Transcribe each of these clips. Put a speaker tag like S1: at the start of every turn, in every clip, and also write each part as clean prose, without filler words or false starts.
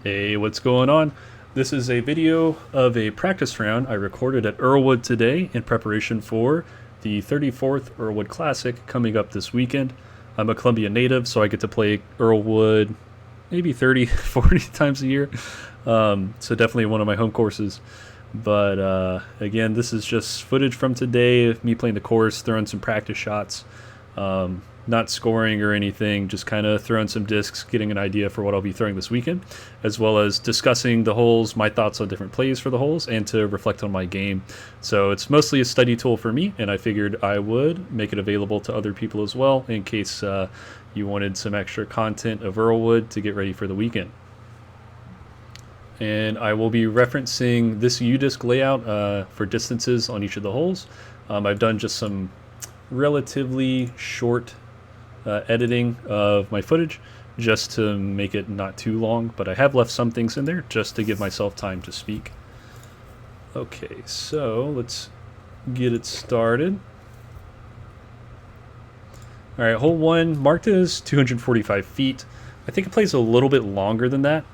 S1: Hey, what's going on? This is a video of a practice round I recorded at Earlewood today in preparation for the 34th Earlewood Classic coming up this weekend. I'm a Columbia native, so I get to play Earlewood maybe 30, 40 times a year. So definitely one of my home courses. But again, this is just footage from today of me playing the course, throwing some practice shots. Not scoring or anything, just kind of throwing some discs, getting an idea for what I'll be throwing this weekend, as well as discussing the holes, my thoughts on different plays for the holes, and to reflect on my game. So it's mostly a study tool for me, and I figured I would make it available to other people as well in case you wanted some extra content of Earlewood to get ready for the weekend. And I will be referencing this U-disc layout for distances on each of the holes. I've done just some relatively short editing of my footage just to make it not too long, but I have left some things in there just to give myself time to speak. Okay, so let's get it started. All right, hole one marked as 245 feet. I think it plays a little bit longer than that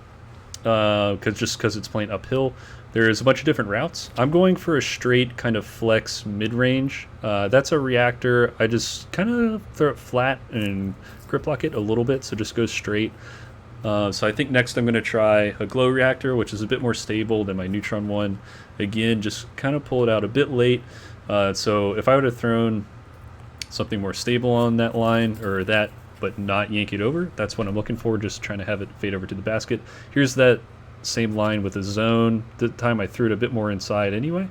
S1: because it's playing uphill. There's a bunch of different routes. I'm going for a straight kind of flex mid-range. That's a reactor. I just kind of throw it flat and grip lock it a little bit, so just go straight. So I think next I'm going to try a glow reactor, which is a bit more stable than my neutron one. Again, just kind of pull it out a bit late. So if I would have thrown something more stable on that line, or that, but not yank it over, that's what I'm looking for, just trying to have it fade over to the basket. Here's that same line with a zone. This time I threw it a bit more inside anyway.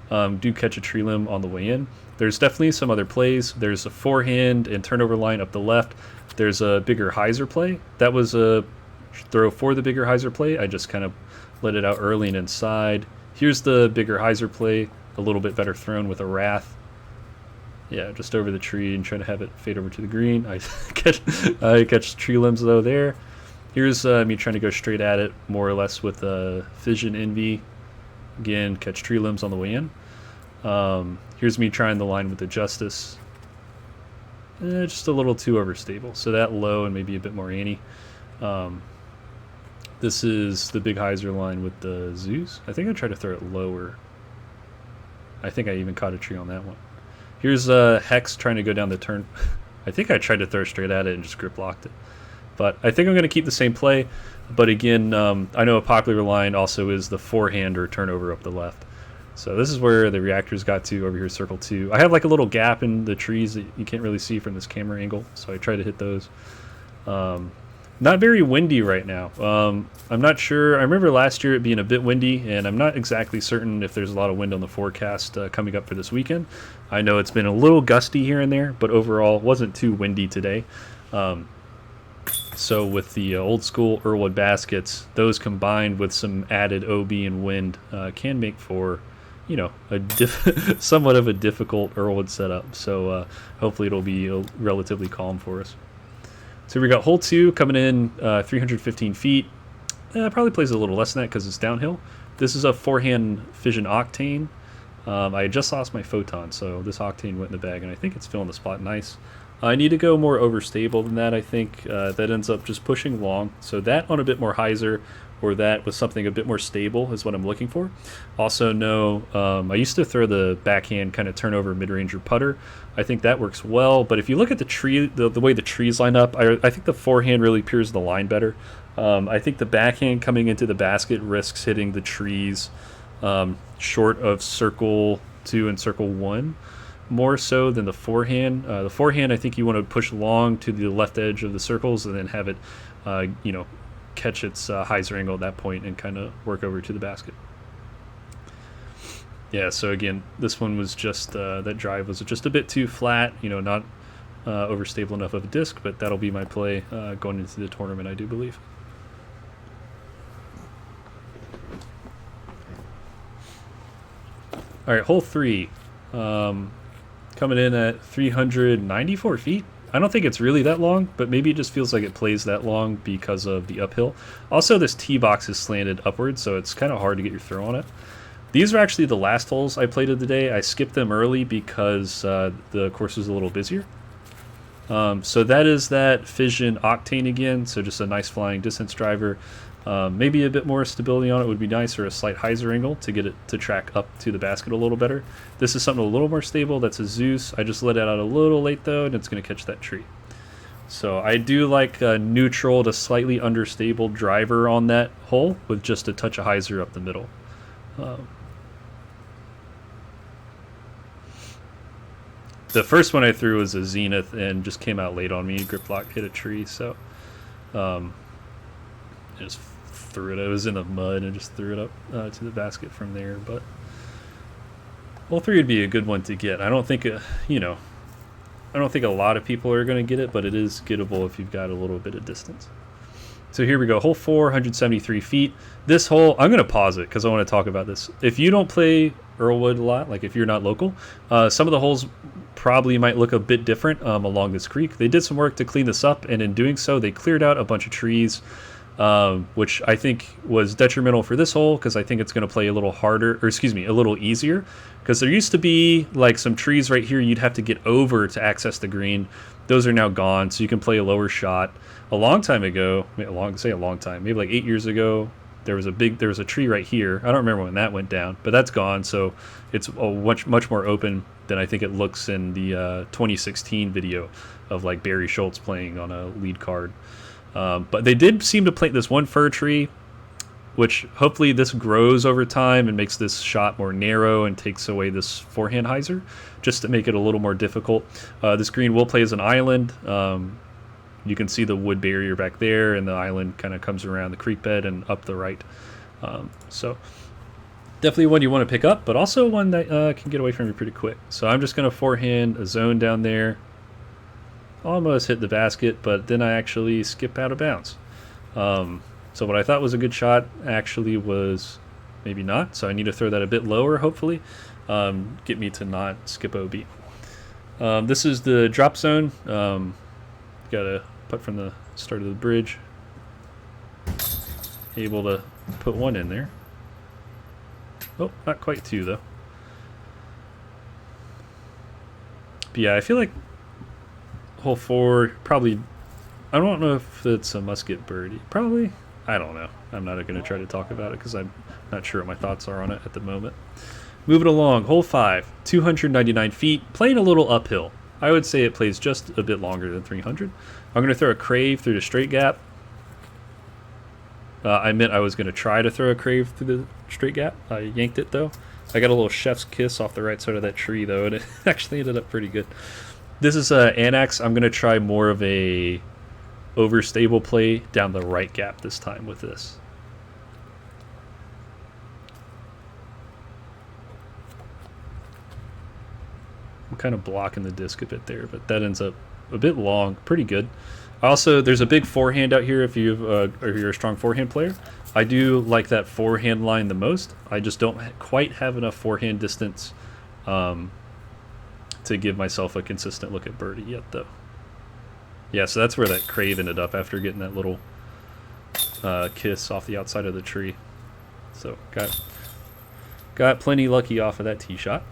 S1: Do catch a tree limb on the way in. There's definitely some other plays. There's a forehand and turnover line up the left. There's a bigger hyzer play. That was a throw for the bigger hyzer play. I just kind of let it out early and inside. Here's the bigger hyzer play, a little bit better thrown with a wrath. Yeah, just over the tree and trying to have it fade over to the green. I catch tree limbs though there. Here's me trying to go straight at it, more or less with a Fission Envy. Again, catch tree limbs on the way in. Here's me trying the line with the Justice. Just a little too overstable. So that low and maybe a bit more Annie. This is the big hyzer line with the Zeus. I think I tried to throw it lower. I think I even caught a tree on that one. Here's Hex trying to go down the turn. I think I tried to throw straight at it and just grip locked it. But I think I'm going to keep the same play. But again, I know a popular line also is the forehand or turnover up the left. So this is where the reactors got to over here, circle 2. I have like a little gap in the trees that you can't really see from this camera angle, so I try to hit those. Not very windy right now. I'm not sure. I remember last year it being a bit windy, and I'm not exactly certain if there's a lot of wind on the forecast coming up for this weekend. I know it's been a little gusty here and there, but overall it wasn't too windy today. So with the old school Earlewood baskets, those combined with some added OB and wind can make for, you know, somewhat of a difficult Earlewood setup. So hopefully it'll be relatively calm for us. So we got hole 2 coming in 315 feet. Probably plays a little less than that because it's downhill. This is a forehand Fission Octane. I just lost my Photon, so this Octane went in the bag, and I think it's filling the spot nice. I need to go more overstable than that, I think. That ends up just pushing long. So that on a bit more hyzer, or that with something a bit more stable is what I'm looking for. Also know, I used to throw the backhand kind of turnover mid-ranger putter. I think that works well, but if you look at the tree, the way the trees line up, I think the forehand really peers the line better. I think the backhand coming into the basket risks hitting the trees short of circle 2 and circle 1. More so than the forehand. The forehand, I think you want to push long to the left edge of the circles and then have it, catch its hyzer angle at that point and kind of work over to the basket. Yeah, so again, this one was just, that drive was just a bit too flat, not overstable enough of a disc, but that'll be my play going into the tournament, I do believe. All right, hole 3. Coming in at 394 feet. I don't think it's really that long, but maybe it just feels like it plays that long because of the uphill. Also, this tee box is slanted upwards, so it's kind of hard to get your throw on it. These are actually the last holes I played of the day. I skipped them early because the course was a little busier. So that is that Fission Octane again, so just a nice flying distance driver. Maybe a bit more stability on it would be nice, or a slight hyzer angle to get it to track up to the basket a little better. This is something a little more stable. That's a Zeus. I just let it out a little late though, and it's going to catch that tree. So I do like a neutral to slightly understable driver on that hole with just a touch of hyzer up the middle. The first one I threw was a Zenith and just came out late on me. Grip lock hit a tree, so I just threw it. It was in the mud and just threw it up to the basket from there. But hole 3 would be a good one to get. I don't think I don't think a lot of people are going to get it, but it is gettable if you've got a little bit of distance. So here we go, hole 4, 173 feet. This hole, I'm going to pause it because I want to talk about this. If you don't play Earlewood a lot, like if you're not local, some of the holes probably might look a bit different along this creek. They did some work to clean this up, and in doing so, they cleared out a bunch of trees, which I think was detrimental for this hole because I think it's going to play a little harder, or excuse me, a little easier. Because there used to be like some trees right here you'd have to get over to access the green. Those are now gone, so you can play a lower shot. A long time ago, maybe like 8 years ago, there was a tree right here. I don't remember when that went down, but that's gone. So it's much more open than I think it looks in the 2016 video of like Barry Schultz playing on a lead card. But they did seem to plant this one fir tree, which hopefully this grows over time and makes this shot more narrow and takes away this forehand hyzer, just to make it a little more difficult. This green will play as an island. You can see the wood barrier back there, and the island kind of comes around the creek bed and up the right. So definitely one you want to pick up, but also one that can get away from you pretty quick. So I'm just going to forehand a zone down there. Almost hit the basket, but then I actually skip out of bounds. So what I thought was a good shot actually was maybe not. So I need to throw that a bit lower, hopefully, get me to not skip OB. This is the drop zone. Got a putt from the start of the bridge. Able to put one in there. Oh, not quite two though. But yeah, I feel like hole 4 probably. I don't know if it's a musket birdie. Probably. I don't know. I'm not going to try to talk about it because I'm not sure what my thoughts are on it at the moment. Moving along, hole 5, 299 feet, playing a little uphill. I would say it plays just a bit longer than 300. I'm going to throw a crave through the straight gap. I meant I was going to try to throw a crave through the straight gap. I yanked it though. I got a little chef's kiss off the right side of that tree though, and it actually ended up pretty good. This is Annex. I'm going to try more of a overstable play down the right gap this time with this. I'm kind of blocking the disc a bit there, but that ends up a bit long. Pretty good. Also, there's a big forehand out here if you're a strong forehand player. I do like that forehand line the most. I just don't quite have enough forehand distance to give myself a consistent look at birdie yet, though. Yeah, so that's where that crave ended up after getting that little kiss off the outside of the tree. So got plenty lucky off of that tee shot.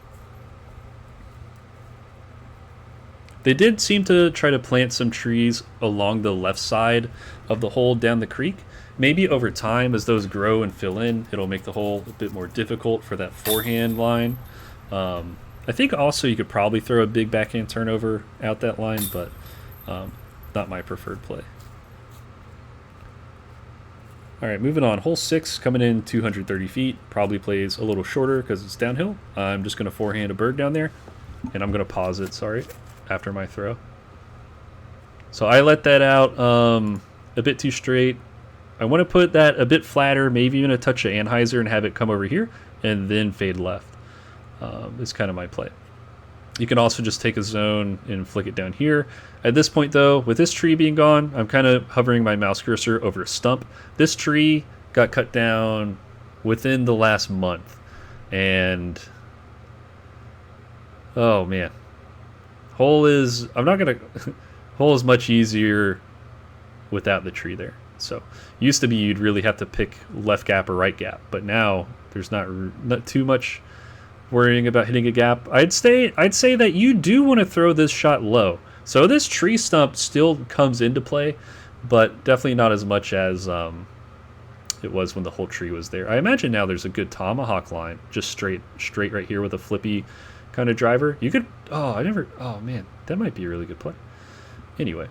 S1: They did seem to try to plant some trees along the left side of the hole down the creek. Maybe over time, as those grow and fill in, it'll make the hole a bit more difficult for that forehand line. I think also you could probably throw a big backhand turnover out that line, but not my preferred play. All right, moving on. Hole 6 coming in 230 feet. Probably plays a little shorter because it's downhill. I'm just going to forehand a bird down there, and I'm going to pause it, after my throw. So I let that out a bit too straight. I want to put that a bit flatter, maybe even a touch of anhyzer and have it come over here and then fade left. Is kind of my play. You can also just take a zone and flick it down here. At this point though, with this tree being gone, I'm kind of hovering my mouse cursor over a stump. This tree got cut down within the last month, and oh man, hole is much easier without the tree there. So used to be you'd really have to pick left gap or right gap, but now there's not too much worrying about hitting a gap. I'd say that you do want to throw this shot low. So this tree stump still comes into play, but definitely not as much as it was when the whole tree was there. I imagine now there's a good tomahawk line, just straight right here with a flippy kind of driver. You could, oh man, that might be a really good play. Anyway,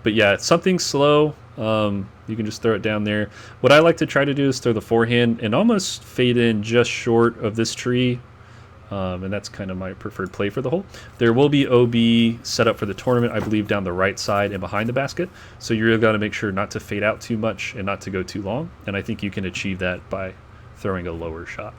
S1: but yeah, something slow. You can just throw it down there. What I like to try to do is throw the forehand and almost fade in just short of this tree. And that's kind of my preferred play for the hole. There will be OB set up for the tournament, I believe, down the right side and behind the basket. So you're really got to make sure not to fade out too much and not to go too long. And I think you can achieve that by throwing a lower shot.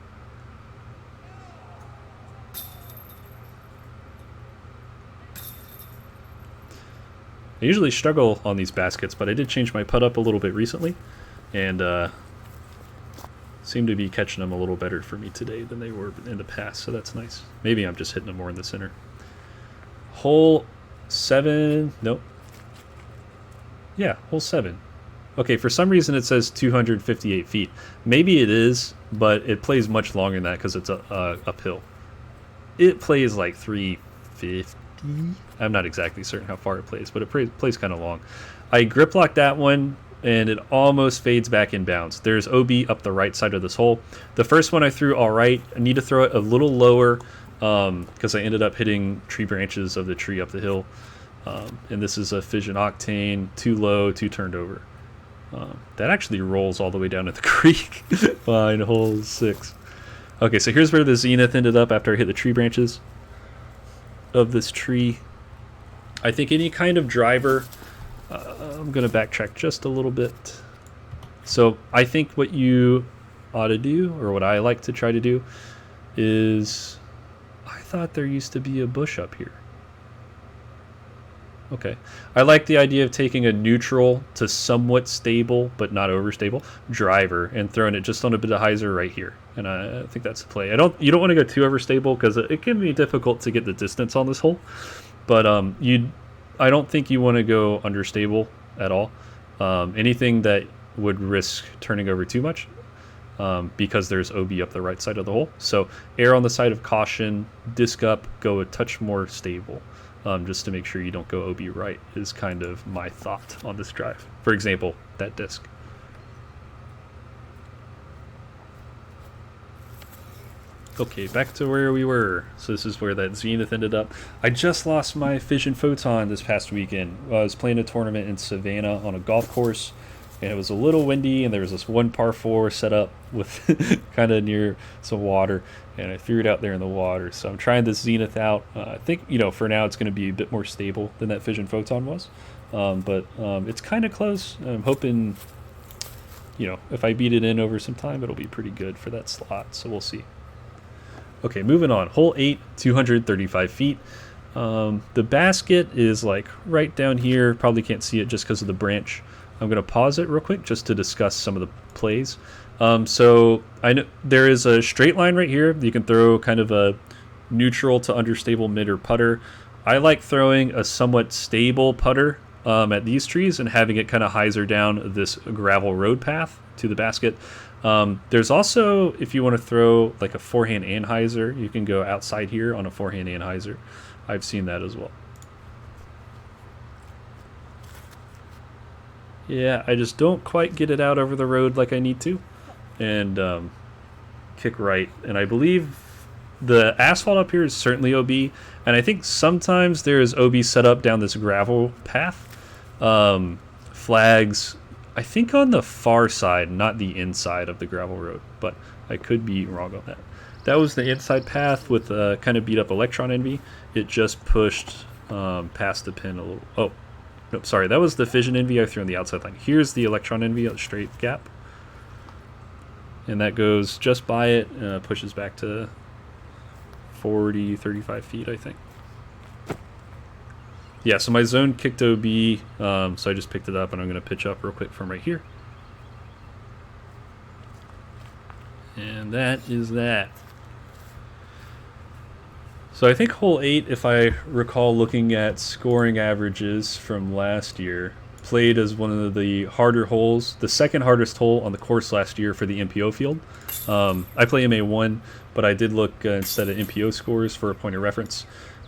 S1: I usually struggle on these baskets, but I did change my putt up a little bit recently, and seem to be catching them a little better for me today than they were in the past, so that's nice. Maybe I'm just hitting them more in the center. Hole 7, nope. Yeah, hole 7. Okay, for some reason it says 258 feet. Maybe it is, but it plays much longer than that because it's uphill. It plays like 350. I'm not exactly certain how far it plays, but it plays kind of long. I grip lock that one, and it almost fades back in bounds. There's OB up the right side of this hole. The first one I threw all right. I need to throw it a little lower because I ended up hitting tree branches of the tree up the hill. And this is a fission octane, too low, too turned over. That actually rolls all the way down to the creek. Fine, hole 6. Okay, so here's where the zenith ended up after I hit the tree branches of this tree. I think any kind of driver, I'm going to backtrack just a little bit. So I think what you ought to do, or what I like to try to do, is I thought there used to be a bush up here. Okay. I like the idea of taking a neutral to somewhat stable, but not overstable, driver and throwing it just on a bit of hyzer right here. And I think that's the play. You don't want to go too overstable because it can be difficult to get the distance on this hole. But I don't think you want to go understable at all. Anything that would risk turning over too much because there's OB up the right side of the hole. So err on the side of caution, disc up, go a touch more stable. Just to make sure you don't go OB right is kind of my thought on this drive. For example, that disc. Okay, back to where we were. So this is where that zenith ended up. I just lost my fission photon this past weekend. I was playing a tournament in Savannah on a golf course, and it was a little windy, and there was this one par 4 set up with kind of near some water, and I threw it out there in the water. So I'm trying this zenith out. I think, for now it's going to be a bit more stable than that fission photon was, but it's kind of close. I'm hoping, if I beat it in over some time, it'll be pretty good for that slot, so we'll see. Okay, moving on. Hole 8, 235 feet. The basket is like right down here. Probably can't see it just because of the branch. I'm going to pause it real quick just to discuss some of the plays. So I know there is a straight line right here. You can throw kind of a neutral to understable mid or putter. I like throwing a somewhat stable putter at these trees and having it kind of hyzer down this gravel road path to the basket. There's also, if you want to throw like a forehand and hyzer, you can go outside here on a forehand and hyzer. I've seen that as well. Yeah, I just don't quite get it out over the road like I need to. And kick right. And I believe the asphalt up here is certainly OB. And I think sometimes there is OB set up down this gravel path. Flags, I think on the far side, not the inside of the gravel road. But I could be wrong on that. That was the inside path with a kind of beat up Electron Envy. It just pushed past the pin a little. Oh. Nope, sorry, that was the Fission Envy I threw on the outside line. Here's the Electron Envy, a straight gap. And that goes just by it, pushes back to 40, 35 feet, I think. Yeah, so my zone kicked OB, so I just picked it up, and I'm going to pitch up real quick from right here. And that is that. So I think hole 8, if I recall looking at scoring averages from last year, played as one of the harder holes, the second hardest hole on the course last year for the MPO field. I play MA1, but I did look instead of MPO scores for a point of reference.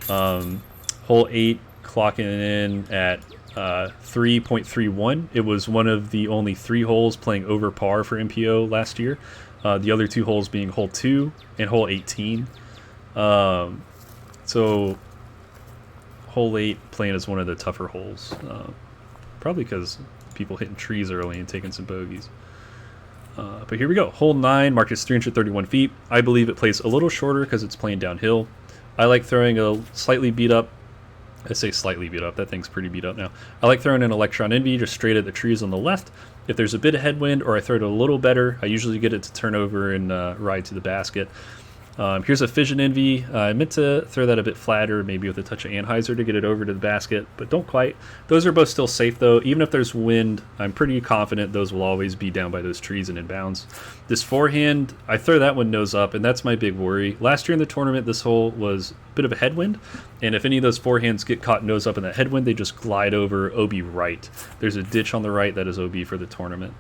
S1: Hole 8 clocking in at 3.31. It was one of the only 3 holes playing over par for MPO last year. The other 2 holes being hole 2 and hole 18. So hole 8 playing as one of the tougher holes. Probably because people hitting trees early and taking some bogeys. But here we go. Hole 9 marked as 331 feet. I believe it plays a little shorter because it's playing downhill. I like throwing a slightly beat up. I say slightly beat up. That thing's pretty beat up now. I like throwing an Electron Envy just straight at the trees on the left. If there's a bit of headwind or I throw it a little better, I usually get it to turn over and ride to the basket. Here's a Fission Envy. I meant to throw that a bit flatter, maybe with a touch of Anheuser to get it over to the basket, but don't quite. Those are both still safe, though. Even if there's wind, I'm pretty confident those will always be down by those trees and in bounds. This forehand, I throw that one nose up, and that's my big worry. Last year in the tournament, this hole was a bit of a headwind, and if any of those forehands get caught nose up in that headwind, they just glide over OB right. There's a ditch on the right that is OB for the tournament.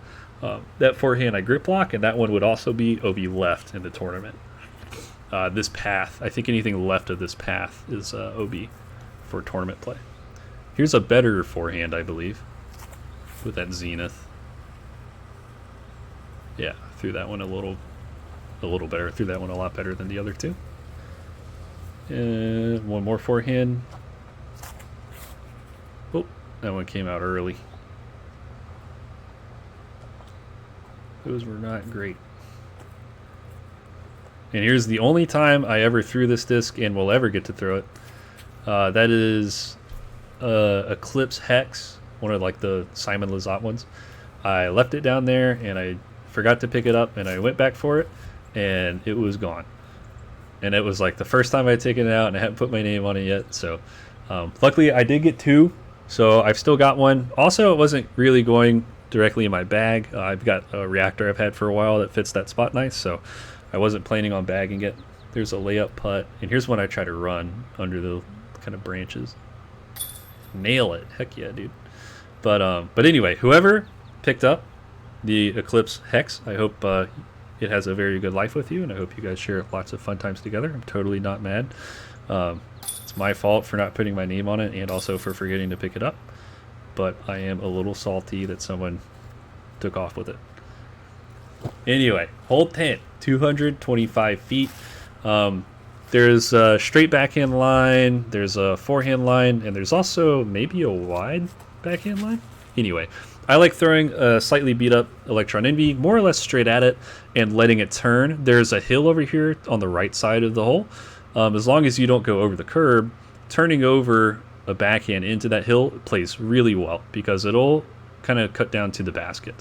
S1: That forehand I grip lock, and that one would also be OB left in the tournament. This path, I think anything left of this path is OB for tournament play. Here's a better forehand, I believe, with that Zenith. Yeah, threw that one a little better. Threw that one a lot better than the other 2. And one more forehand. Oh, that one came out early. Those were not great. And here's the only time I ever threw this disc and will ever get to throw it. That is Eclipse Hex, one of like the Simon Lizotte ones. I left it down there and I forgot to pick it up and I went back for it and it was gone. And it was like the first time I had taken it out and I hadn't put my name on it yet. So luckily I did get 2, so I've still got one. Also, it wasn't really going directly in my bag. I've got a reactor I've had for a while that fits that spot nice, so I wasn't planning on bagging it. There's a layup putt, and here's one I try to run under the kind of branches. Nail it. Heck yeah, dude. But anyway, whoever picked up the Eclipse Hex, I hope it has a very good life with you, and I hope you guys share lots of fun times together. I'm totally not mad. It's my fault for not putting my name on it and also for forgetting to pick it up, but I am a little salty that someone took off with it. Anyway, hole 10, 225 feet. There's a straight backhand line, there's a forehand line, and there's also maybe a wide backhand line. Anyway, I like throwing a slightly beat up Electron Envy, more or less straight at it, and letting it turn. There's a hill over here on the right side of the hole. As long as you don't go over the curb, turning over a backhand into that hill plays really well because it'll kind of cut down to the basket.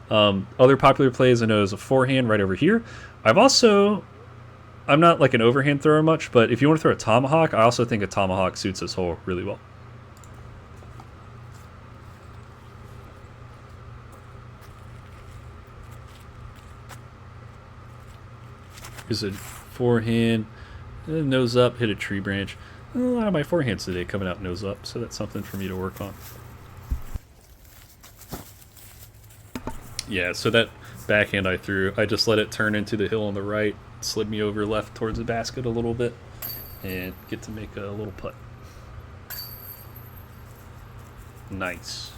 S1: Other popular plays I know is a forehand right over here. I'm not like an overhand thrower much, but if you want to throw a tomahawk, I also think a tomahawk suits this hole really well. Here's a forehand, nose up, hit a tree branch. A lot of my forehands today coming out nose up, so that's something for me to work on. Yeah, so that backhand I threw, I just let it turn into the hill on the right, slid me over left towards the basket a little bit, and get to make a little putt. Nice.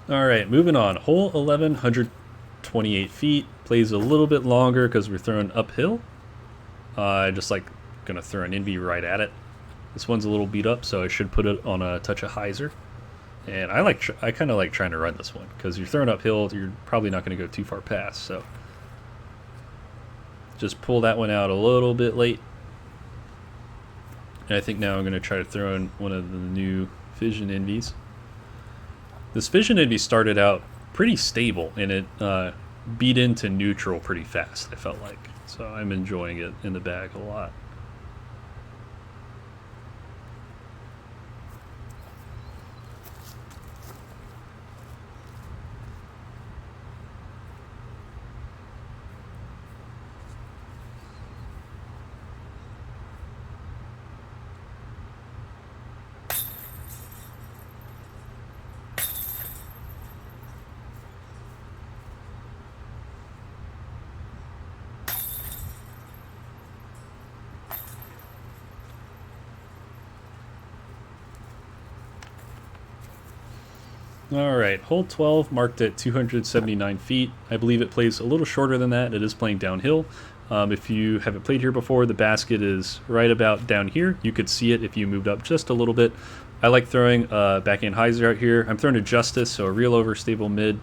S1: All right, moving on. Hole 11, 128 feet. Plays a little bit longer because we're throwing uphill. I just like gonna throw an Envy right at it. This one's a little beat up, so I should put it on a touch of hyzer. And I kind of like trying to run this one because you're throwing uphill, you're probably not going to go too far past. So just pull that one out a little bit late. And I think now I'm going to try to throw in one of the new Fission Envies. This Fission Envy started out pretty stable and it beat into neutral pretty fast, I felt like. So I'm enjoying it in the bag a lot. All right, hole 12 marked at 279 feet. I believe it plays a little shorter than that. It is playing downhill. If you haven't played here before, the basket is right about down here. You could see it if you moved up just a little bit. I like throwing a backhand hyzer out here. I'm throwing a Justice, so a real overstable mid.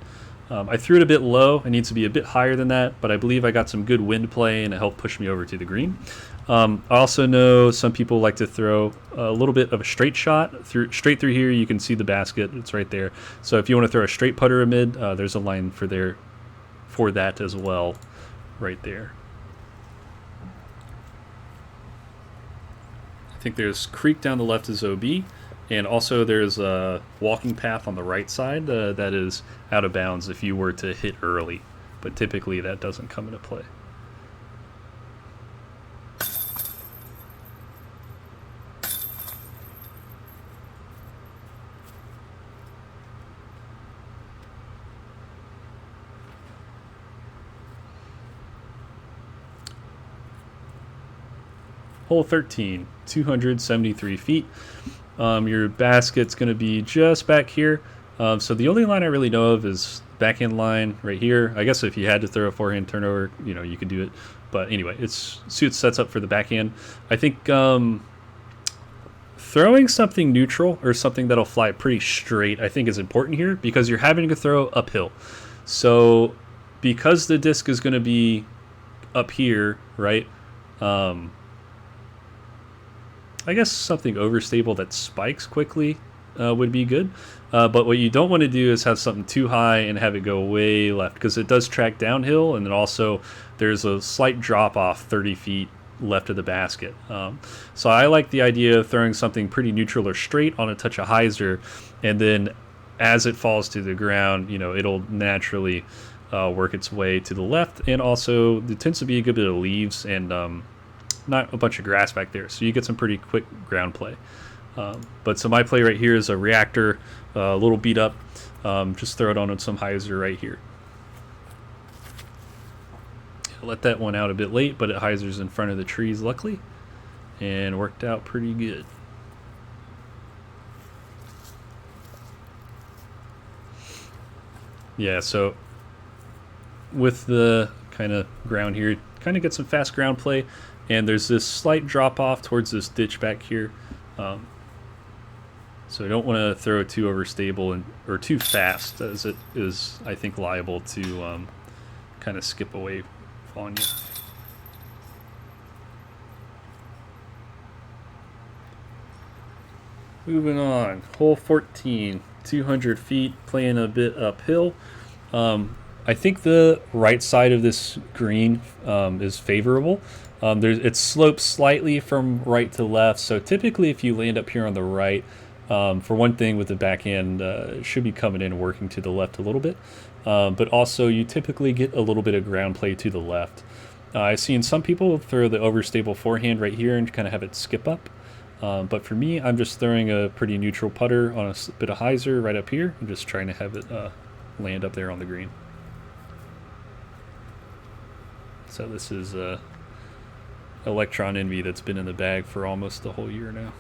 S1: I threw it a bit low. It needs to be a bit higher than that, but I believe I got some good wind play and it helped push me over to the green. I also know some people like to throw a little bit of a straight shot straight through here. You can see the basket; it's right there. So if you want to throw a straight putter amid, there's a line for that as well, right there. I think there's creek down the left is OB, and also there's a walking path on the right side that is out of bounds if you were to hit early, but typically that doesn't come into play. Hole 13, 273 feet. Your basket's going to be just back here. So the only line I really know of is backhand line right here. I guess if you had to throw a forehand turnover, you could do it. But anyway, sets up for the backhand. I think throwing something neutral or something that'll fly pretty straight, I think is important here because you're having to throw uphill. So because the disc is going to be up here, right? I guess something overstable that spikes quickly would be good. But what you don't want to do is have something too high and have it go way left because it does track downhill, and then also there's a slight drop off 30 feet left of the basket. So I like the idea of throwing something pretty neutral or straight on a touch of hyzer, and then as it falls to the ground, it'll naturally work its way to the left, and also there tends to be a good bit of leaves and not a bunch of grass back there, so you get some pretty quick ground play. But so my play right here is a reactor, a little beat up. Just throw it on some hyzer right here. Let that one out a bit late, but it hyzers in front of the trees luckily, and worked out pretty good. Yeah, so with the kind of ground here, kind of get some fast ground play. And there's this slight drop off towards this ditch back here. So I don't want to throw it too overstable or too fast, as it is, I think, liable to kind of skip away on you. Moving on, hole 14, 200 feet, playing a bit uphill. I think the right side of this green is favorable. It slopes slightly from right to left, so typically if you land up here on the right, for one thing with the backhand, should be coming in and working to the left a little bit, but also you typically get a little bit of ground play to the left. I've seen some people throw the overstable forehand right here and kind of have it skip up, but for me, I'm just throwing a pretty neutral putter on a bit of hyzer right up here. I'm just trying to have it land up there on the green. So this is Electron Envy that's been in the bag for almost the whole year now.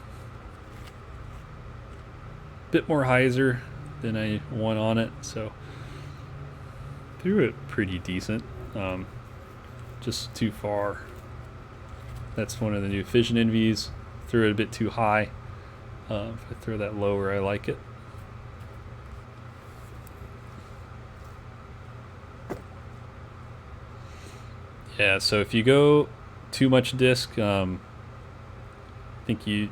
S1: Bit more hyzer than I want on it, so threw it pretty decent. Just too far. That's one of the new Fission Envies. Threw it a bit too high. If I throw that lower, I like it. Yeah, so if you go too much disc, I think you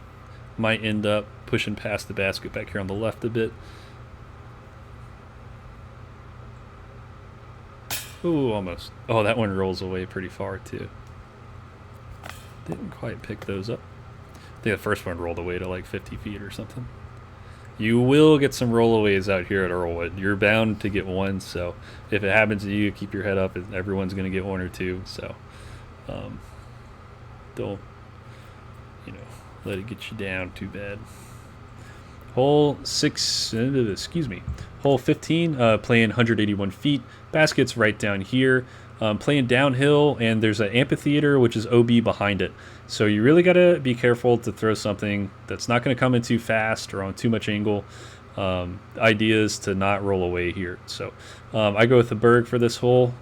S1: might end up pushing past the basket back here on the left a bit. Ooh, almost. Oh, that one rolls away pretty far too. Didn't quite pick those up. I think the first one rolled away to like 50 feet or something. You will get some rollaways out here at Earlewood. You're bound to get one, so if it happens to you, keep your head up. Everyone's going to get one or two, so don't let it get you down too bad. Hole 15, playing 181 feet. Basket's right down here. Playing downhill, and there's an amphitheater, which is OB behind it. So you really got to be careful to throw something that's not going to come in too fast or on too much angle. The idea is to not roll away here. So I go with the Berg for this hole.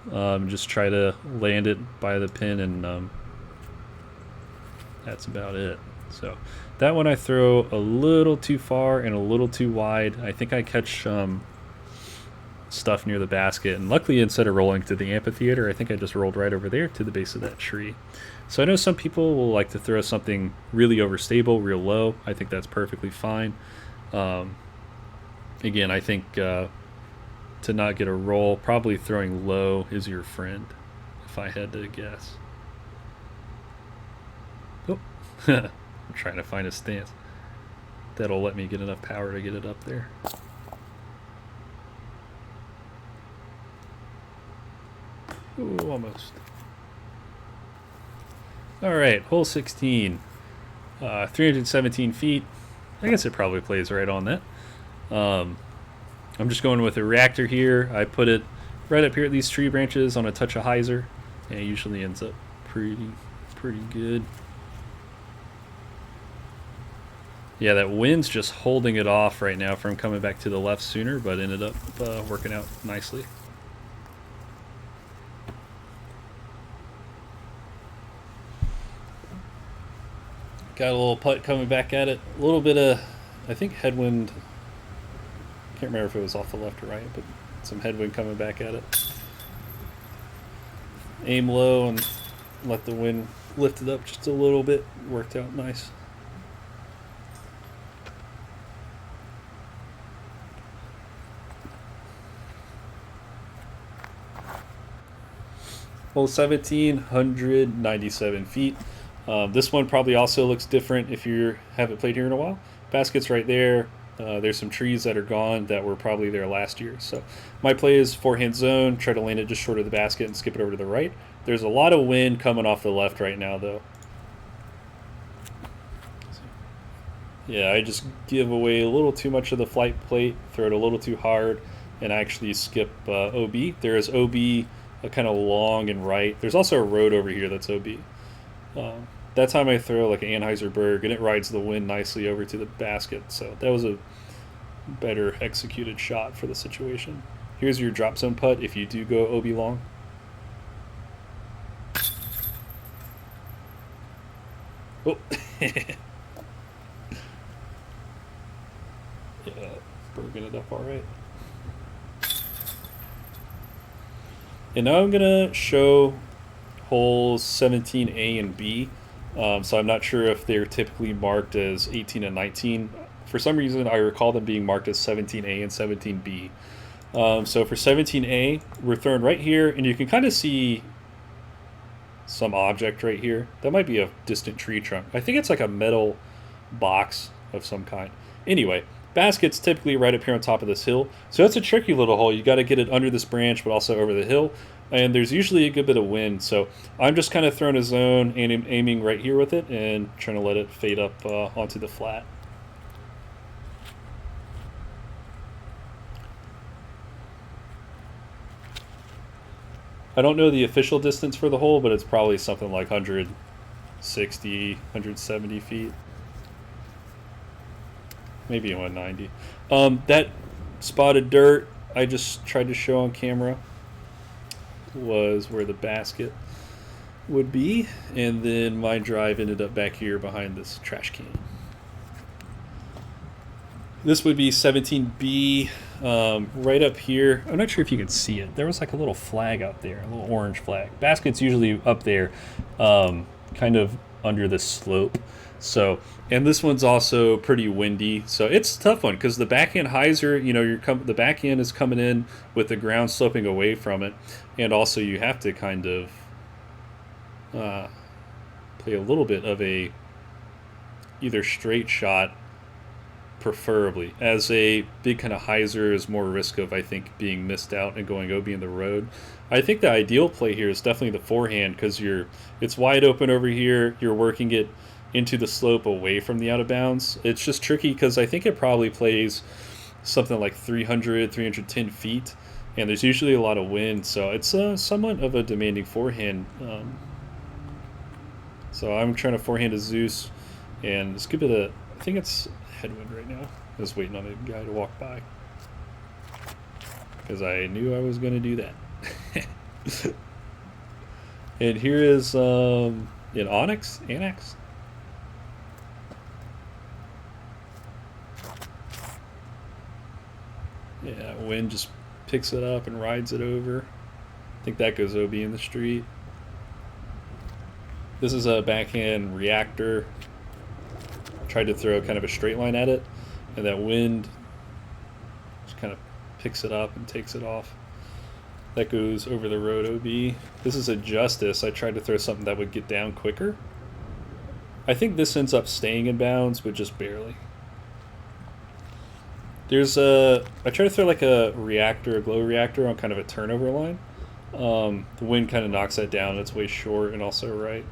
S1: Just try to land it by the pin, and that's about it. So that one I throw a little too far and a little too wide. I think I catch stuff near the basket, and luckily instead of rolling to the amphitheater, I think I just rolled right over there to the base of that tree. So I know some people will like to throw something really overstable, real low. I think that's perfectly fine. Again, I think to not get a roll, probably throwing low is your friend, if I had to guess. Oh, I'm trying to find a stance that'll let me get enough power to get it up there. Ooh, almost. All right, hole 16, 317 feet. I guess it probably plays right on that. I'm just going with a reactor here. I put it right up here at these tree branches on a touch of hyzer, and it usually ends up pretty good. Yeah, that wind's just holding it off right now from coming back to the left sooner, but ended up working out nicely. Got a little putt coming back at it. A little bit of, I think, headwind. Can't remember if it was off the left or right, but some headwind coming back at it. Aim low and let the wind lift it up just a little bit. Worked out nice. Hole 17, 197 feet. This one probably also looks different if you haven't played here in a while. Basket's right there. There's some trees that are gone that were probably there last year. So my play is forehand zone, try to land it just short of the basket and skip it over to the right. There's a lot of wind coming off the left right now, though. Yeah, I just give away a little too much of the flight plate, throw it a little too hard, and I actually skip OB. There is OB kind of long and right. There's also a road over here that's OB. That time I throw like an Anheuser-Busch, and it rides the wind nicely over to the basket. So that was a better executed shot for the situation. Here's your drop zone putt if you do go OB long. Oh. Yeah, broken it up all right. And now I'm going to show holes 17A and B. So I'm not sure if they're typically marked as 18 and 19. For some reason, I recall them being marked as 17A and 17B. So for 17A, we're thrown right here, and you can kind of see some object right here. That might be a distant tree trunk. I think it's like a metal box of some kind. Anyway, basket's typically right up here on top of this hill. So that's a tricky little hole. You got to get it under this branch, but also over the hill. And there's usually a good bit of wind, so I'm just kind of throwing a zone and aiming right here with it and trying to let it fade up onto the flat. I don't know the official distance for the hole, but it's probably something like 160, 170 feet. Maybe 190. That spotted dirt I just tried to show on camera was where the basket would be, and then my drive ended up back here behind this trash can. This would be 17B, right up here. I'm not sure if you can see it. There was like a little flag out there, a little orange flag. Basket's usually up there, kind of under the slope. So, and this one's also pretty windy, so it's a tough one because the backhand hyzer, you know, the backhand is coming in with the ground sloping away from it, and also you have to kind of play a little bit of a either straight shot, preferably, as a big kind of hyzer is more risk of, I think, being missed out and going OB in the road. I think the ideal play here is definitely the forehand because it's wide open over here. You're working it into the slope away from the out of bounds. It's just tricky because I think it probably plays something like 300, 310 feet, and there's usually a lot of wind, so it's somewhat of a demanding forehand. So I'm trying to forehand a Zeus, and let's give it I think it's headwind right now. I was waiting on a guy to walk by because I knew I was going to do that. And here is an Onyx, Annex. Yeah, wind just picks it up and rides it over. I think that goes OB in the street. This is a backhand reactor. Tried to throw kind of a straight line at it, and that wind just kind of picks it up and takes it off. That goes over the road OB. This is a Justice. I tried to throw something that would get down quicker. I think this ends up staying in bounds, but just barely. There's I try to throw like a reactor, a glow reactor on kind of a turnover line. The wind kind of knocks that down. It's way short and also right.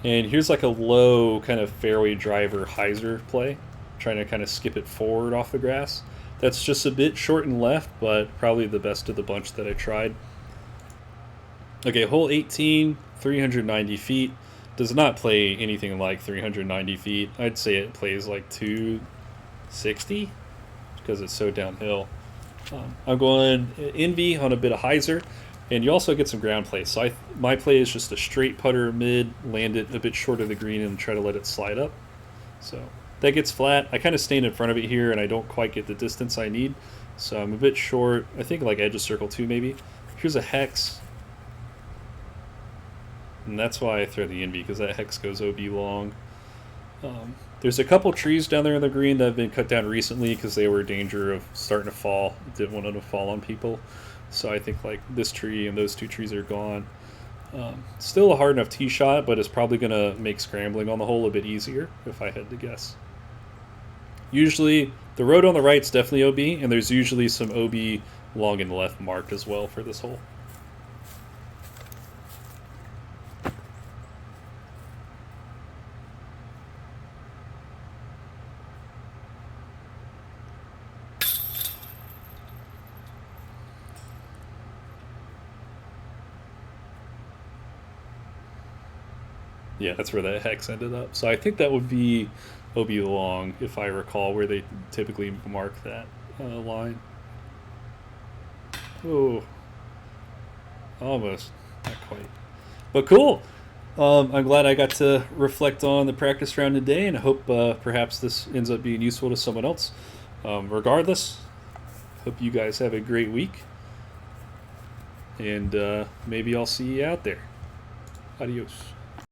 S1: And here's like a low kind of fairway driver hyzer play. Trying to kind of skip it forward off the grass. That's just a bit short and left, but probably the best of the bunch that I tried. Okay, hole 18, 390 feet. Does not play anything like 390 feet. I'd say it plays like 260 because it's so downhill. I'm going Envy on a bit of hyzer, and you also get some ground play. So my play is just a straight putter mid, land it a bit short of the green, and try to let it slide up. So that gets flat. I kind of stand in front of it here, and I don't quite get the distance I need. So I'm a bit short. I think like edge of circle 2 maybe. Here's a hex. And that's why I throw the Envy, because that hex goes OB long. There's a couple trees down there in the green that have been cut down recently because they were in danger of starting to fall. Didn't want them to fall on people. So I think like this tree and those 2 trees are gone. Still a hard enough tee shot, but it's probably going to make scrambling on the hole a bit easier if I had to guess. Usually the road on the right's definitely OB, and there's usually some OB long and left marked as well for this hole. Yeah, that's where that hex ended up. So I think that would be OB long, if I recall, where they typically mark that line. Oh, almost, not quite. But cool. I'm glad I got to reflect on the practice round today, and I hope perhaps this ends up being useful to someone else. Regardless, hope you guys have a great week, and maybe I'll see you out there. Adios.